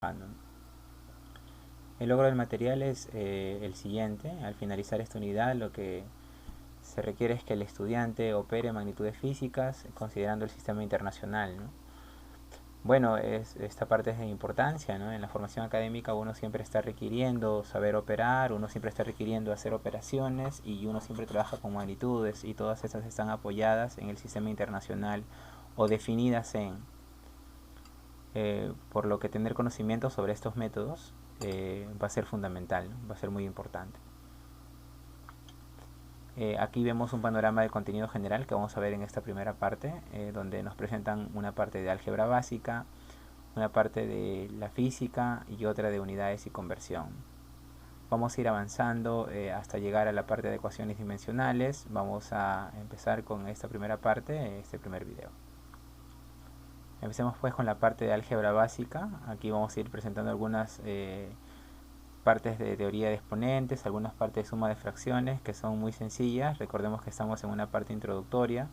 ¿no? El logro del material es el siguiente. Al finalizar esta unidad, lo que se requiere es que el estudiante opere magnitudes físicas considerando el sistema internacional, ¿no? Bueno, esta parte es de importancia, ¿no? En la formación académica uno siempre está requiriendo saber operar, uno siempre está requiriendo hacer operaciones y uno siempre trabaja con magnitudes y todas estas están apoyadas en el sistema internacional o definidas en. Por lo que tener conocimiento sobre estos métodos va a ser fundamental, ¿no? Va a ser muy importante. Aquí vemos un panorama de contenido general que vamos a ver en esta primera parte, donde nos presentan una parte de álgebra básica, una parte de la física y otra de unidades y conversión. Vamos a ir avanzando hasta llegar a la parte de ecuaciones dimensionales. Vamos a empezar con esta primera parte, este primer video. Empecemos pues con la parte de álgebra básica. Aquí vamos a ir presentando algunas partes de teoría de exponentes, algunas partes de suma de fracciones que son muy sencillas. Recordemos que estamos en una parte introductoria.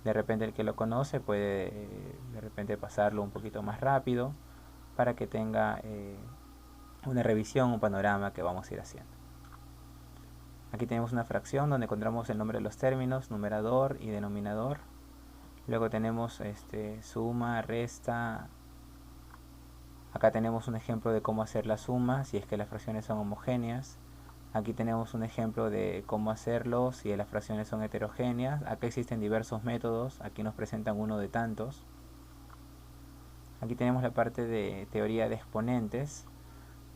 De repente el que lo conoce puede de repente pasarlo un poquito más rápido para que tenga una revisión, un panorama que vamos a ir haciendo. Aquí tenemos una fracción donde encontramos el nombre de los términos, numerador y denominador. Luego tenemos suma, resta. Acá tenemos un ejemplo de cómo hacer la suma si es que las fracciones son homogéneas. Aquí tenemos un ejemplo de cómo hacerlo si las fracciones son heterogéneas. Acá existen diversos métodos, aquí nos presentan uno de tantos. Aquí tenemos la parte de teoría de exponentes,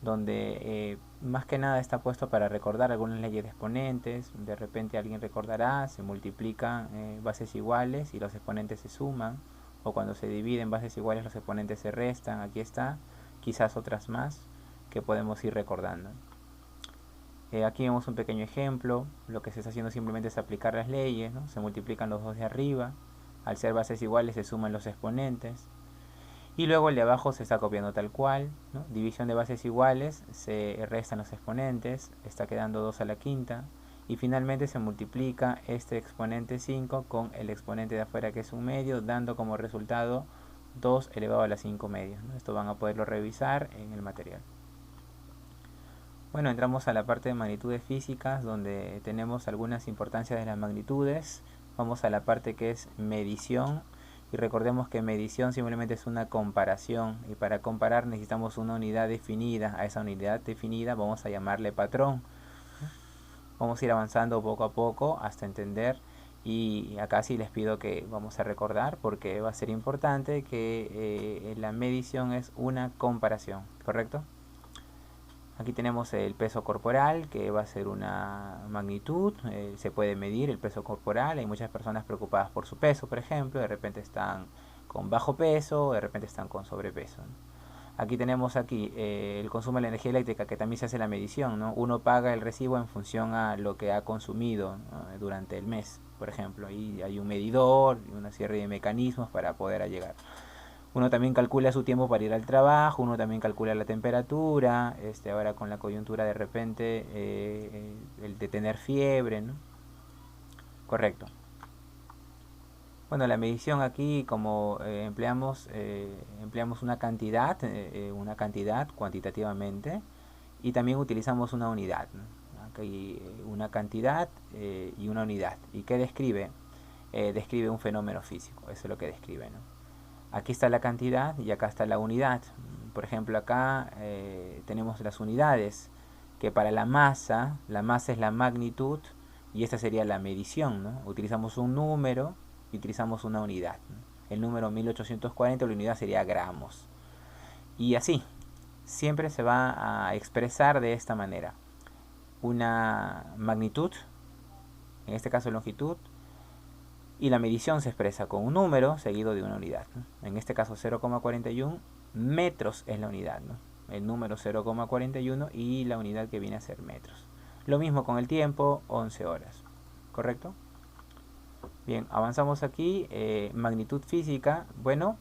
donde más que nada está puesto para recordar algunas leyes de exponentes. De repente alguien recordará, se multiplican bases iguales y los exponentes se suman, o cuando se dividen bases iguales los exponentes se restan. Aquí está, quizás otras más que podemos ir recordando. Aquí vemos un pequeño ejemplo. Lo que se está haciendo simplemente es aplicar las leyes, ¿no? Se multiplican los dos de arriba, al ser bases iguales se suman los exponentes. Y luego el de abajo se está copiando tal cual, ¿no? División de bases iguales, se restan los exponentes, está quedando 2 a la quinta. Y finalmente se multiplica este exponente 5 con el exponente de afuera que es un medio, dando como resultado 2 elevado a la 5 medios, ¿no? Esto van a poderlo revisar en el material. Bueno, entramos a la parte de magnitudes físicas, donde tenemos algunas importancias de las magnitudes. Vamos a la parte que es medición. Y recordemos que medición simplemente es una comparación, y para comparar necesitamos una unidad definida. A esa unidad definida vamos a llamarle patrón. Vamos a ir avanzando poco a poco hasta entender, y acá sí les pido que vamos a recordar porque va a ser importante que la medición es una comparación, ¿correcto? Aquí tenemos el peso corporal, que va a ser una magnitud. Se puede medir el peso corporal. Hay muchas personas preocupadas por su peso, por ejemplo. De repente están con bajo peso, de repente están con sobrepeso, ¿no? Aquí tenemos el consumo de la energía eléctrica, que también se hace la medición, ¿no? Uno paga el recibo en función a lo que ha consumido, ¿no? Durante el mes, por ejemplo. Ahí hay un medidor y una serie de mecanismos para poder llegar. Uno también calcula su tiempo para ir al trabajo, uno también calcula la temperatura, ahora con la coyuntura de repente el de tener fiebre, ¿no? Correcto. Bueno, la medición aquí, como empleamos una cantidad cuantitativamente, y también utilizamos una unidad, ¿no? Aquí una cantidad y una unidad. ¿Y qué describe? Describe un fenómeno físico, eso es lo que describe, ¿no? Aquí está la cantidad y acá está la unidad. Por ejemplo, acá tenemos las unidades, que para la masa es la magnitud y esta sería la medición, ¿no? Utilizamos un número y utilizamos una unidad, ¿no? El número 1840, la unidad sería gramos. Y así, siempre se va a expresar de esta manera. Una magnitud, en este caso longitud, y la medición se expresa con un número seguido de una unidad, ¿no? En este caso 0,41 metros es la unidad, ¿no? El número 0,41 y la unidad que viene a ser metros. Lo mismo con el tiempo, 11 horas. ¿Correcto? Bien, avanzamos aquí. Magnitud física. Bueno,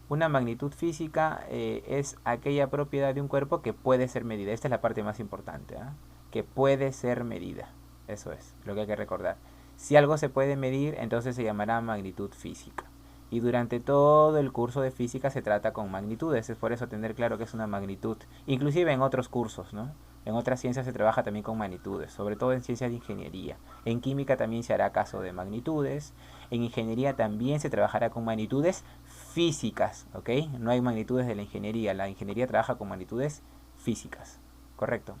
una magnitud física es aquella propiedad de un cuerpo que puede ser medida. Esta es la parte más importante, ¿eh? Que puede ser medida. Eso es lo que hay que recordar. Si algo se puede medir, entonces se llamará magnitud física. Y durante todo el curso de física se trata con magnitudes, es por eso tener claro que es una magnitud. Inclusive en otros cursos, ¿no? En otras ciencias se trabaja también con magnitudes, sobre todo en ciencias de ingeniería. En química también se hará caso de magnitudes. En ingeniería también se trabajará con magnitudes físicas, ¿ok? No hay magnitudes de la ingeniería trabaja con magnitudes físicas, ¿correcto?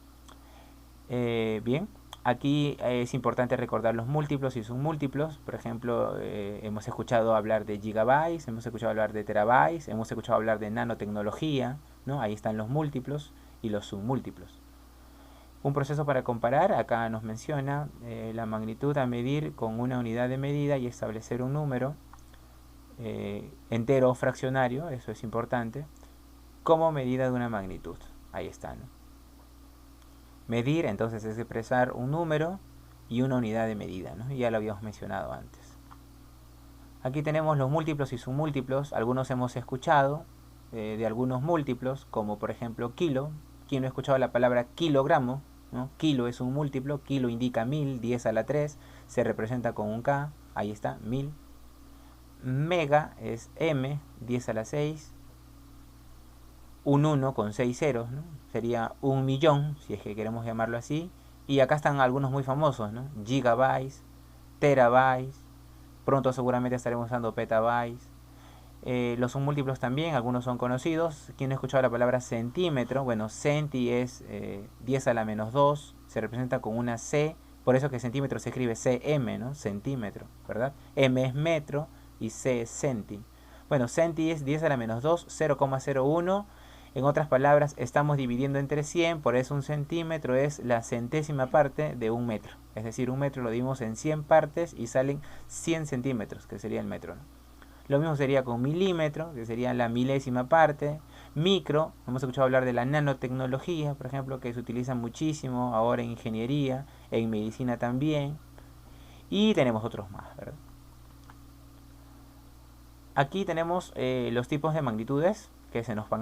Bien, aquí es importante recordar los múltiplos y submúltiplos. Por ejemplo, hemos escuchado hablar de gigabytes, hemos escuchado hablar de terabytes, hemos escuchado hablar de nanotecnología, ¿no? Ahí están los múltiplos y los submúltiplos. Un proceso para comparar, acá nos menciona la magnitud a medir con una unidad de medida y establecer un número entero o fraccionario, eso es importante, como medida de una magnitud. Ahí está, ¿no? Medir, entonces, es expresar un número y una unidad de medida, ¿no? Ya lo habíamos mencionado antes. Aquí tenemos los múltiplos y submúltiplos. Algunos hemos escuchado de algunos múltiplos, como por ejemplo kilo. ¿Quién no ha escuchado la palabra kilogramo? ¿No? Kilo es un múltiplo, kilo indica 1000, 10 a la 3, se representa con un K, ahí está, 1000. Mega es M, 10 a la 6, un 1 con 6 ceros, ¿no? Sería un millón, si es que queremos llamarlo así. Y acá están algunos muy famosos, ¿no? Gigabytes, terabytes, pronto seguramente estaremos usando petabytes. Los submúltiplos también, algunos son conocidos. ¿Quién ha escuchado la palabra centímetro? Bueno, centi es 10 a la menos 2, se representa con una C, por eso que centímetro se escribe cm, ¿no? Centímetro, ¿verdad? M es metro y C es centi. Bueno, centi es 10 a la menos 2, 0,01. En otras palabras, estamos dividiendo entre 100, por eso un centímetro es la centésima parte de un metro. Es decir, un metro lo dividimos en 100 partes y salen 100 centímetros, que sería el metro, ¿no? Lo mismo sería con milímetro, que sería la milésima parte. Micro, hemos escuchado hablar de la nanotecnología, por ejemplo, que se utiliza muchísimo ahora en ingeniería, en medicina también. Y tenemos otros más, ¿verdad? Aquí tenemos los tipos de magnitudes que se nos van